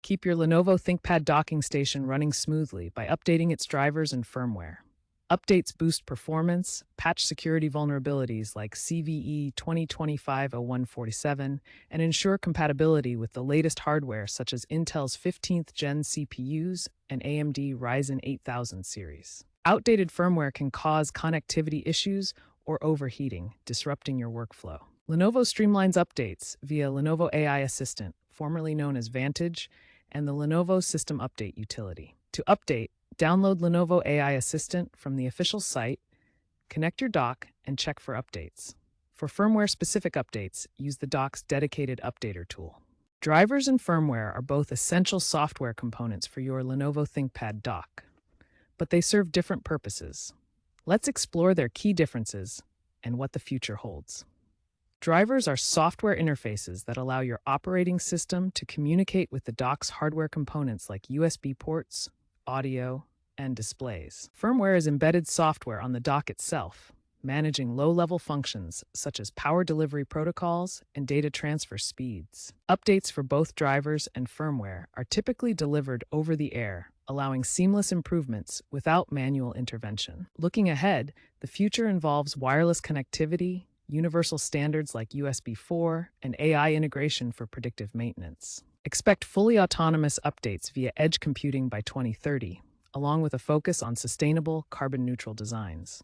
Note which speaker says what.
Speaker 1: Keep your Lenovo ThinkPad docking station running smoothly by updating its drivers and firmware. Updates boost performance, patch security vulnerabilities like CVE 2025-0147, and ensure compatibility with the latest hardware such as Intel's 15th Gen CPUs and AMD Ryzen 8000 series. Outdated firmware can cause connectivity issues or overheating, disrupting your workflow. Lenovo streamlines updates via Lenovo AI Assistant, formerly known as Vantage, and the Lenovo System Update utility. To update, download Lenovo AI Assistant from the official site, connect your dock, and check for updates. For firmware-specific updates, use the dock's dedicated updater tool. Drivers and firmware are both essential software components for your Lenovo ThinkPad dock, but they serve different purposes. Let's explore their key differences and what the future holds. Drivers are software interfaces that allow your operating system to communicate with the dock's hardware components like USB ports, audio, and displays. Firmware is embedded software on the dock itself, managing low-level functions such as power delivery protocols and data transfer speeds. Updates for both drivers and firmware are typically delivered over the air, allowing seamless improvements without manual intervention. Looking ahead, the future involves wireless connectivity, universal standards like USB 4, and AI integration for predictive maintenance. Expect fully autonomous updates via edge computing by 2030, along with a focus on sustainable, carbon-neutral designs.